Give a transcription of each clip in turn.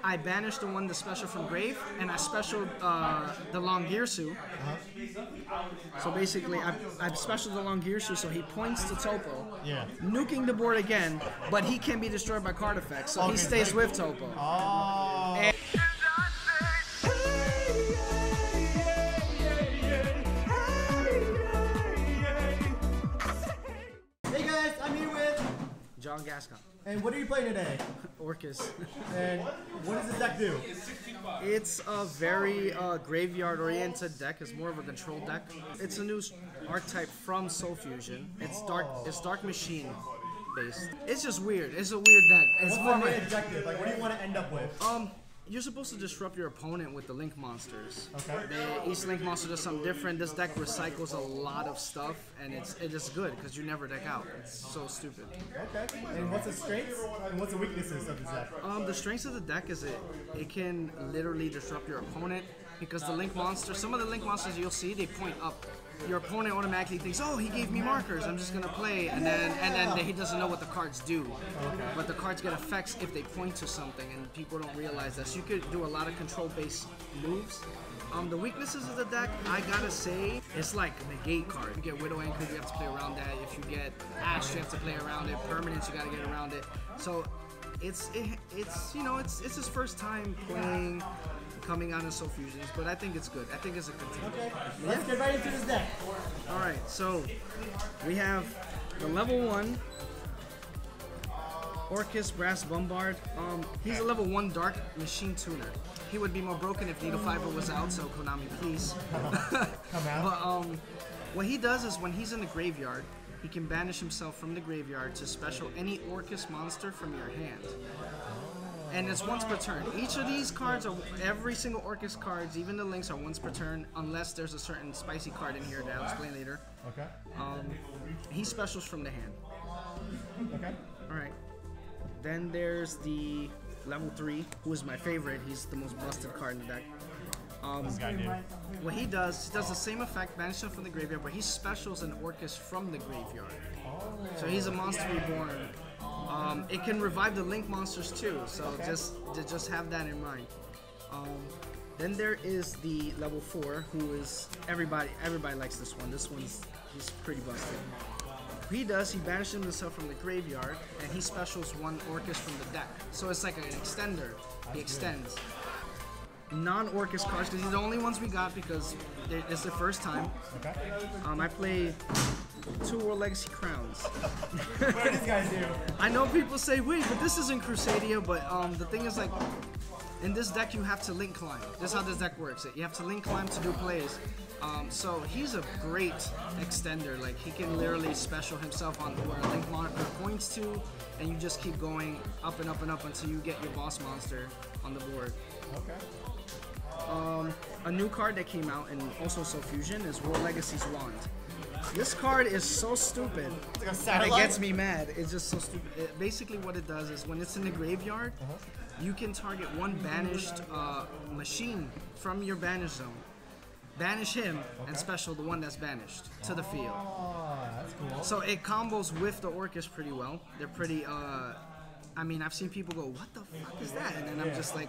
I banished the one, the special from grave, and I specialed the Longirsu. So basically, I've specialed the Longirsu, so he points to Topo, nuking the board again, but he can be destroyed by card effects, so he stays with Topo. Oh. And hey guys, I'm here with John Gascot. And what are you playing today? Orcust. And what does this deck do? It's a very graveyard-oriented deck. It's more of a control deck. It's a new archetype from Soul Fusion. It's dark machine based. It's just weird. It's a weird deck. It's What's the main objective? Like, what do you want to end up with? You're supposed to disrupt your opponent with the Link monsters. Okay. Each Link monster does something different. This deck recycles a lot of stuff, and it is good because you never deck out. It's so stupid. Okay. And what's the strengths and what's the weaknesses of this deck? The strengths of the deck is it can literally disrupt your opponent because the Link monsters, some of the Link monsters you'll see, they point up. Your opponent automatically thinks, oh, he gave me markers, I'm just gonna play, and then he doesn't know what the cards do. Okay. But the cards get effects if they point to something, and people don't realize that. So you could do a lot of control-based moves. The weaknesses of the deck, I gotta say, it's like a negate card. You get Widow Anchor, you have to play around that. If you get Ash, you have to play around it. Permanents, you gotta get around it. So it's his first time playing. Coming out in Soul Fusions, but I think it's good. I think it's a good team. Okay, let's get right into this deck. Alright, so we have the level 1 Orcust Brass Bombard. He's a level 1 Dark Machine Tuner. He would be more broken if Needle Fiber was out, so Konami, please. Come out. But what he does is when he's in the graveyard, he can banish himself from the graveyard to special any Orcust monster from your hand. And it's once per turn. Each of these cards, every single Orcust cards, even the links, are once per turn, unless there's a certain spicy card in here that I'll explain later. Okay. He specials from the hand. Okay. Alright. Then there's the level 3, who is my favorite. He's the most busted card in the deck. This guy did. What he does the same effect, banish him from the graveyard, but he specials an Orcust from the graveyard. So he's a monster reborn. It can revive the Link monsters too, so just have that in mind. Then there is the level 4, who is everybody likes this one. He's pretty busted. What he does, he banishes himself from the graveyard, and he specials one Orcust from the deck. So it's like an extender. He extends. Non-Orcust cards, because these are the only ones we got because it's the first time. Okay. I play 2 World Legacy Crowns. What do these guys do? I know people say, wait, but this isn't Crusadia, but the thing is, like, in this deck you have to link climb. This is how this deck works. You have to link climb to do plays. So he's a great extender. Like, he can literally special himself on where a link moniker points to, and you just keep going up and up and up until you get your boss monster on the board. Okay. A new card that came out and also Soul Fusion is World Legacy's Wand. This card is so stupid that it gets me mad. It's just so stupid. Basically what it does is when it's in the graveyard, you can target one banished machine from your banish zone. Banish him and special the one that's banished to the field. Oh, that's cool. So it combos with the Orcust pretty well. They're pretty I mean, I've seen people go, what the fuck is that? And then I'm just like,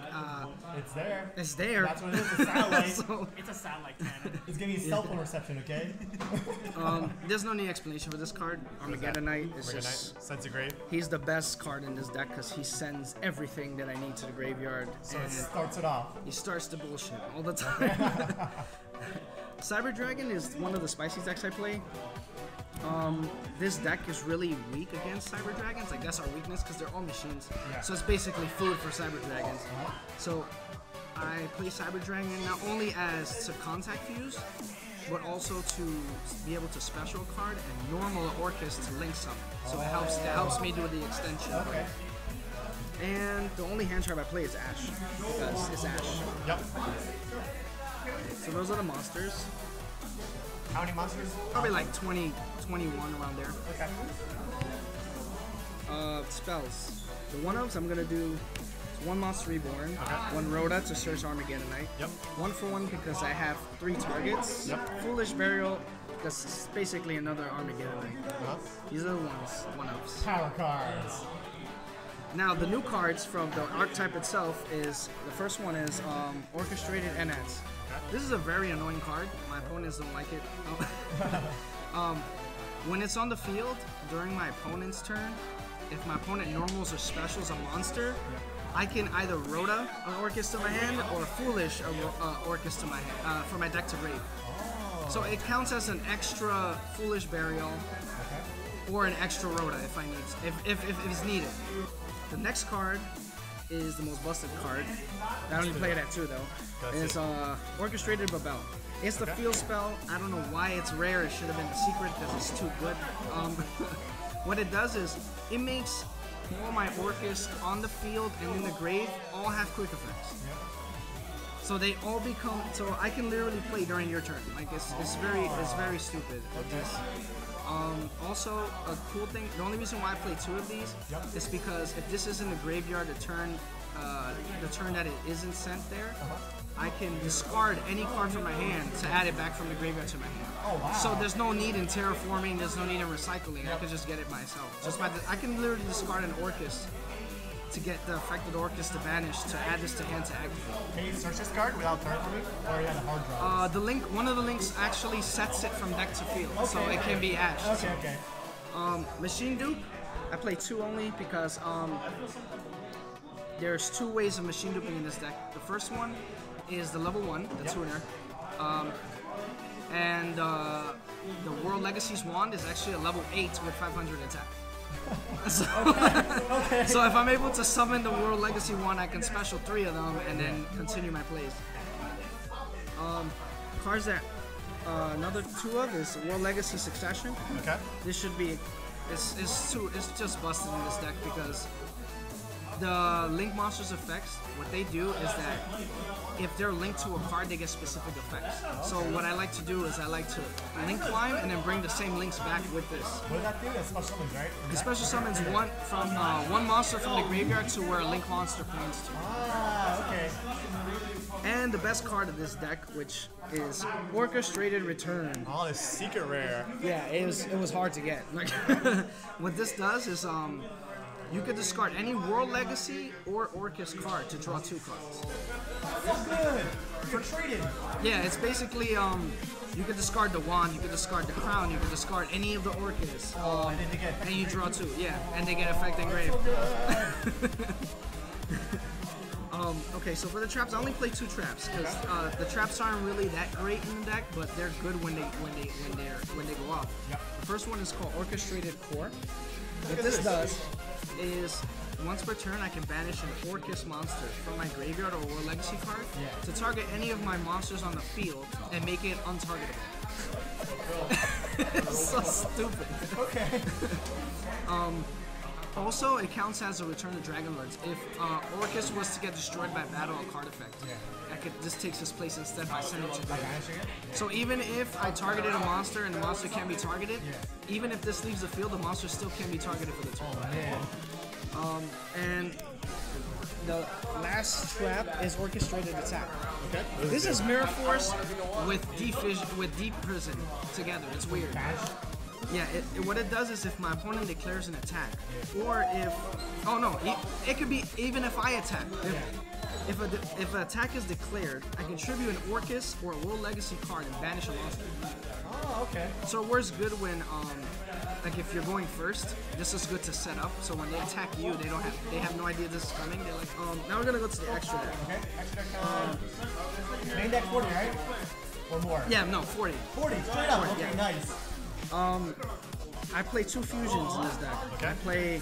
it's there. It's there. That's what it is, a satellite. So, it's a satellite cannon. It's giving you cell phone reception, okay? there's no need explanation for this card. Armageddon Knight is just... Sense of Grave. He's the best card in this deck because he sends everything that I need to the graveyard. So it starts it off. He starts the bullshit all the time. Cyber Dragon is one of the spicy decks I play. This deck is really weak against Cyber Dragons. Like, that's our weakness because they're all machines. Yeah. So it's basically food for Cyber Dragons. So I play Cyber Dragon not only as to contact fuse, but also to be able to special card and normal Orcust to link some. So it helps me do the extension. Okay. And the only hand trap I play is Ash because it's Ash. Yep. So those are the monsters. How many monsters? Probably like 20, 21 around there. Okay. Spells. The one-ofs I'm gonna do 1 Monster Reborn, 1 Rhoda to search Armageddon Knight. Yep. 1 for 1 because I have 3 targets. Yep. Foolish Burial, that's basically another Armageddon Knight. These are the ones, one-ofs. Power cards. Now the new cards from the archetype itself is, the first one is Orchestrated EINSATZ. This is a very annoying card. My opponents don't like it. When it's on the field during my opponent's turn, if my opponent normals or specials a monster, I can either Rota an Orcust to my hand or Foolish Orcust to my hand for my deck to grave. So it counts as an extra Foolish Burial or an extra Rota if I need, if it's needed. The next card is the most busted card. I only play it at 2 though. It's Orchestrated Babel. It's the field spell. I don't know why it's rare. It should have been a secret because it's too good. What it does is it makes all my Orcust on the field and in the grave all have quick effects. So they all become, so I can literally play during your turn. Like it's very stupid. Also, a cool thing, the only reason why I play 2 of these is because if this is in the graveyard the turn that it isn't sent there, I can discard any card from my hand to add it back from the graveyard to my hand. Oh, wow. So there's no need in terraforming, there's no need in recycling, I can just get it myself. Just by I can literally discard an Orcust to get the affected Orcust to banish, to add this to hand to activate. Can you search this card without terraforming, or you had a hard draw? The link, one of the links actually sets it from deck to field, so it can be ashed. Okay. Machine Dupe, I play 2 only because there's 2 ways of machine duping in this deck. The first one is the level 1, the tuner, and the World Legacy's wand is actually a level 8 with 500 attack. So if I'm able to summon the World Legacy wand, I can special 3 of them and then continue my plays. Cards that another 2 of is World Legacy Succession. Okay. This should be it's just busted in this deck because the Link Monsters effects, what they do is that if they're linked to a card, they get specific effects. So what I like to do is I like to link climb and then bring the same links back with this. What does that do? That's special summons, right? It special summons one monster from the graveyard to where a Link monster points to. Ah, okay. And the best card of this deck, which is Orchestrated Return. Oh, this secret rare. Yeah, it was hard to get. Like, what this does is you could discard any World Legacy or Orcust card to draw 2 cards. That's good. For trading. Yeah, it's basically you could discard the wand, you could discard the crown, you could discard any of the Orcust. And then they get and you draw 2. Yeah, and they get effect engraved. Okay, so for the traps, I only play 2 traps because the traps aren't really that great in the deck, but they're good when they go off. The first one is called Orchestrated Core. What this does is once per turn I can banish an Orcust monster from my graveyard or World Legacy card to target any of my monsters on the field and make it untargetable. It's so stupid. Okay. Also, it counts as a Return to Dragonlords. If Orcust was to get destroyed by battle or card effect, this takes its place instead by sending it to grave. So even if I targeted a monster and the monster can't be targeted, even if this leaves the field, the monster still can be targeted for the turn. And the last trap is Orchestrated Attack. Okay. This is Mirror Force with Deep Prison together. It's weird. Yeah, what it does is if my opponent declares an attack, or if, oh no, it could be even if I attack. If an attack is declared, I can tribute an Orcust or a World Legacy card and banish a monster. Oh, okay. So it works good when, like if you're going first, this is good to set up. So when they attack you, they have no idea this is coming. They're like, now we're gonna go to the extra deck. Okay, extra deck. Main deck 40, right? Or more? Yeah, no, 40. 40, straight up. 40, Okay, yeah. nice. I play 2 fusions in this deck. Okay. I play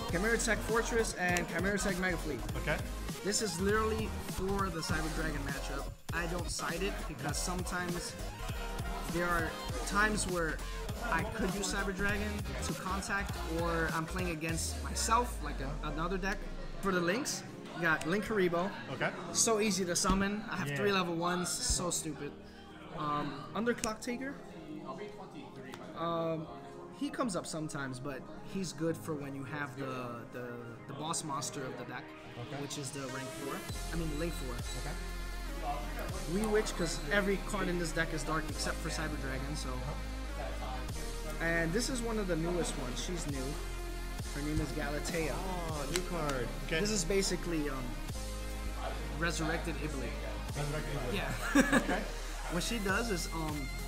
Chimera Tech Fortress and Chimera Tech Mega Fleet. Okay. This is literally for the Cyber Dragon matchup. I don't side it because sometimes there are times where I could use Cyber Dragon to contact, or I'm playing against myself, like another deck. For the links, you got Link Haribo. Okay. So easy to summon. I have 3 level 1s, so stupid. Underclock Taker. He comes up sometimes, but he's good for when you have the boss monster of the deck, which is the rank 4. I mean the link 4. Okay. Rewitch, because every card in this deck is dark except for Cyber Dragon. So, and this is one of the newest ones. She's new. Her name is Galatea. Oh, new card. Okay. This is basically resurrected Iblis. Yeah. Okay. What she does is,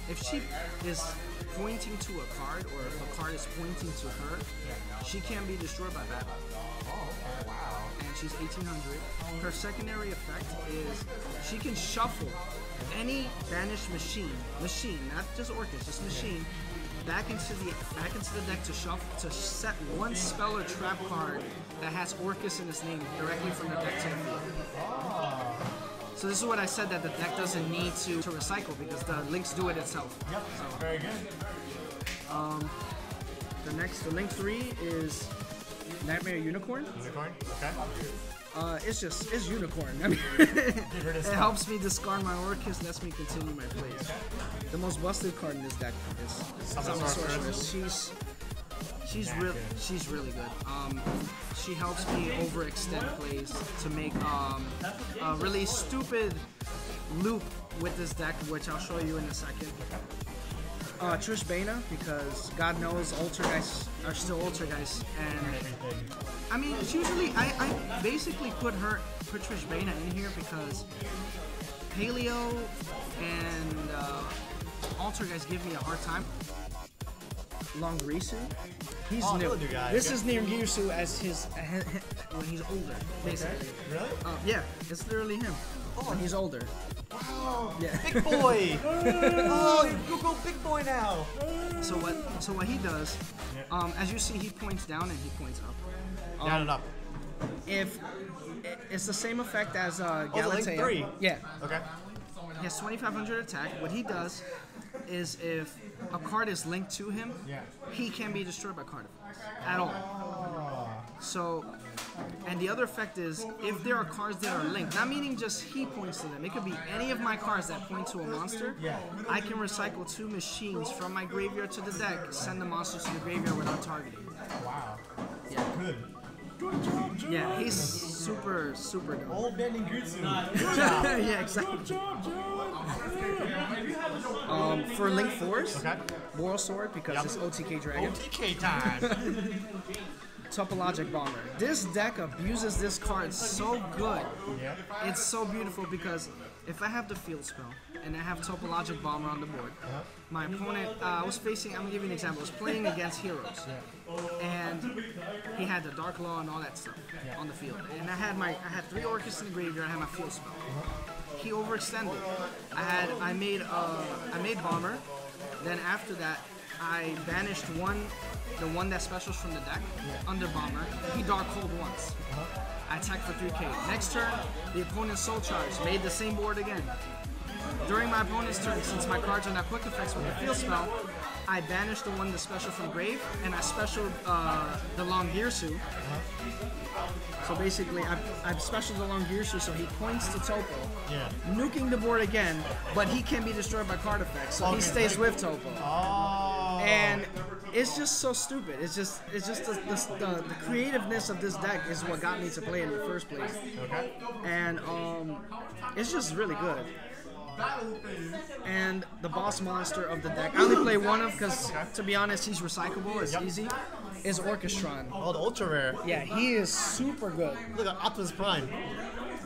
if she is pointing to a card, or if a card is pointing to her, she can be destroyed by battle. Oh, okay. Wow. And she's 1800. Her secondary effect is she can shuffle any banished machine, not just Orcust, just machine, back into the deck to set one spell or trap card that has Orcust in its name directly from the deck to the field. Oh. So this is what I said, that the deck doesn't need to recycle because the links do it itself. Yep. So, very good. The link 3 is Nightmare Unicorn. Unicorn. Okay. It's Unicorn. I mean, it helps me discard my Orcust, lets me continue my plays. Okay. The most busted card in this deck is Summon Sorceress. She's really good. She helps me overextend plays to make a really stupid loop with this deck, which I'll show you in a second. Trish Bana, because God knows Ultra-Geist are still Ultra-Geist, and I mean, it's usually I basically put Trish Bana in here because Paleo and Ultra-Geist give me a hard time. Longrisu, he's new. This is Nirgisu as his when he's older, basically. Really? Yeah, it's literally him when he's older. Wow. Yeah. Big boy. Oh, you go big boy now. So what he does, as you see, he points down and he points up. Down and up. If it's the same effect as Galatea. Link 3. Yeah. Okay. He has 2,500 attack. What he does is if a card is linked to him, he can be destroyed by card effects at all. So, and the other effect is if there are cards that are linked, not meaning just he points to them, it could be any of my cards that point to a monster, I can recycle 2 machines from my graveyard to the deck, send the monsters to the graveyard without targeting. Wow. Yeah. Good. Yeah, he's super good. Old bending Gutsu. Yeah, exactly. For Link 4s, Boral Sword, because it's OTK Dragon. OTK time. Topologic Bomber. This deck abuses this card so good. Yeah. It's so beautiful because if I have the field spell and I have Topologic Bomber on the board, my opponent, I'm gonna give you an example, was playing against heroes. And he had the Dark Law and all that stuff on the field. And I had 3 Orcus in the graveyard, I had my field spell. He overextended. I made Bomber. Then after that, I banished the one that specials from the deck, under Bomber. He Dark Hold once. I attacked for 3k. Next turn, the opponent's Soul Charge made the same board again. During my opponent's turn, since my cards are not quick effects with the field spell, I banished the one that's special from Grave, and I specialed the Longirsu. So basically, I've specialed the Longirsu, so he points to Topo, nuking the board again, but he can be destroyed by card effects, so he stays with Topo. And it's just so stupid. It's just the creativeness of this deck is what got me to play it in the first place. And it's just really good. And the boss monster of the deck, I only play one of because, to be honest, he's recyclable, it's easy, is Orcustron. Oh, the ultra rare. Yeah, he is super good. Look at Optimus Prime.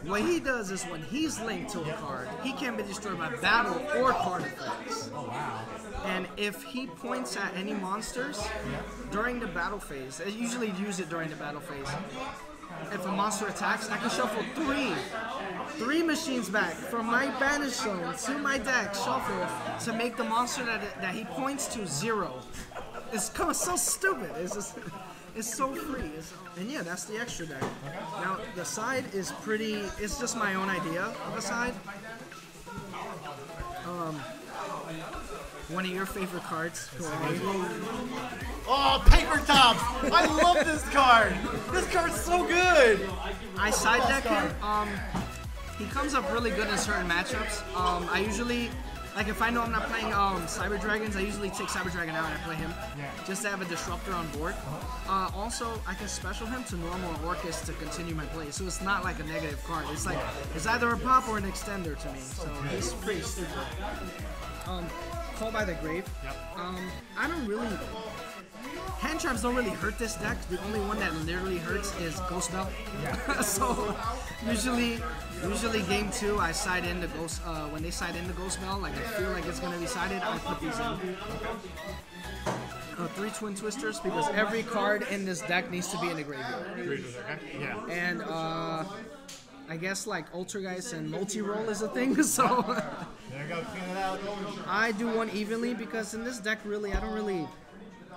What he does is when he's linked to a card, he can be destroyed by battle or card effects. Oh, wow. And if he points at any monsters during the battle phase, I usually use it during the battle phase. If a monster attacks, I can shuffle 3 machines back from my banish zone to my deck, shuffle, to make the monster that he points to 0. It's kind of so stupid. It's so free. And yeah, that's the extra deck. Now, the side is pretty, it's just my own idea of a side. One of your favorite cards. Oh, Paper Tops! I love this card! This card's so good! I side deck him. He comes up really good in certain matchups. I usually, like if I know I'm not playing Cyber Dragons, I usually take Cyber Dragon out and I play him. Just to have a disruptor on board. Also, I can special him to normal Orcust to continue my play. So it's not like a negative card. It's like, it's either a pop or an extender to me. So he's pretty stupid. Call by the Grave. I don't really hand traps don't really hurt this deck. The only one that literally hurts is Ghost Bell. Yeah. So usually game 2 I side in the Ghost. When they side in the Ghost Bell, like I feel like it's gonna be sided, I put these in. 3 Twin Twisters because every card in this deck needs to be in the graveyard. Okay. Yeah. And I guess like Ultrageist and multi-roll is a thing, so There you go, clean it out. I do one evenly because in this deck really I don't really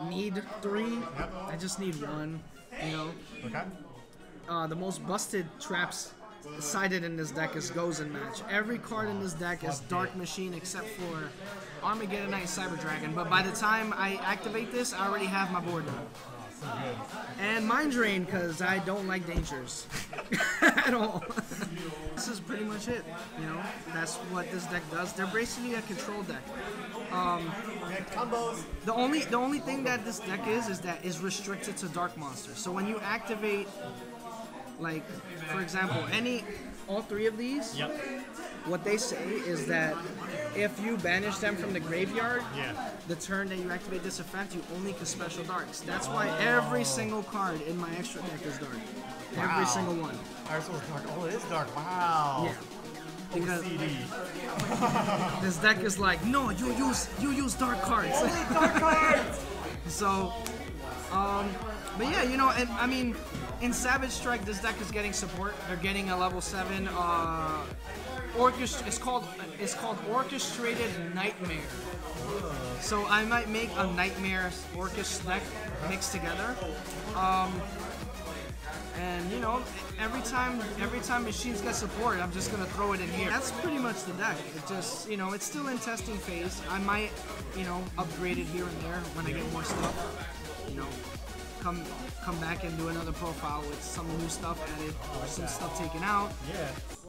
need 3. I just need 1, you know. Okay. The most busted traps sided in this deck is Goes and Match. Every card in this deck is Dark Machine except for Armageddon and Cyber Dragon, but by the time I activate this, I already have my board done. So good. And Mind Drain, because I don't like dangers at all. This is pretty much it, you know? That's what this deck does. They're basically a control deck. Combos. The only thing that this deck is that is restricted to dark monsters. So when you activate, like, for example, all 3 of these, Yep. what they say is that if you banish them from the graveyard, Yeah. the turn that you activate this effect, you only can special darks. That's why every single card in my extra deck is dark. Every single one. Alright, so it's dark. Oh, it is dark. Wow. Yeah. Because CD. this deck is like, no, you use dark cards. Dark cards! So, but yeah, you know, and I mean, in Savage Strike, this deck is getting support. They're getting a level 7. It's called Orcustrated Nightmare. So I might make a Nightmare Orcust deck mixed together. And you know, every time machines get support, I'm just gonna throw it in here. That's pretty much the deck. It just, you know, it's still in testing phase. I might, you know, upgrade it here and there when I get more stuff. You know, come back and do another profile with some new stuff added or some stuff taken out. Yeah.